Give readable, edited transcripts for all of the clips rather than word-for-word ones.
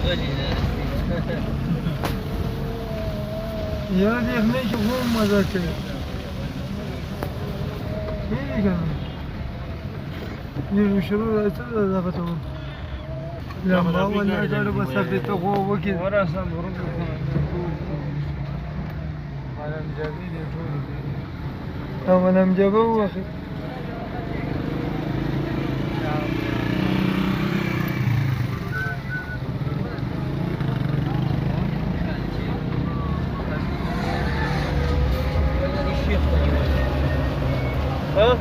यार देखने की खूब मजा करे ठीक है ये शुरू रहता है ज़्यादा तो लंबा वाला गाड़ी बस अभी तो वो की ورا सब रुक मालूम जाबी देखो हम नाम जाबो वही ها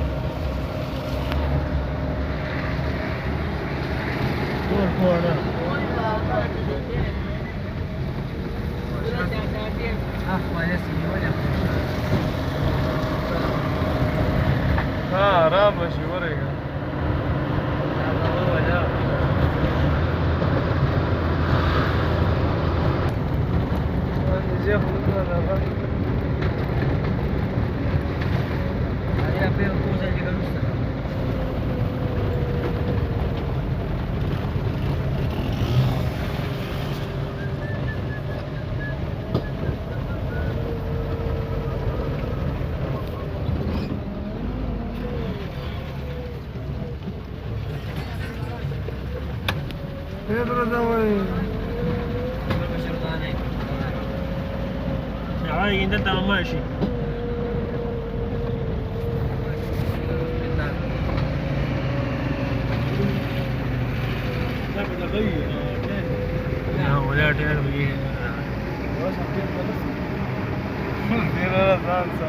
ها رابش ورقة هذا هو لا Pedro давай. تعال انت ماشي لا بتغير لا ولا تعرف Mira la danza.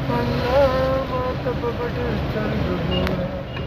Allah mata babade chal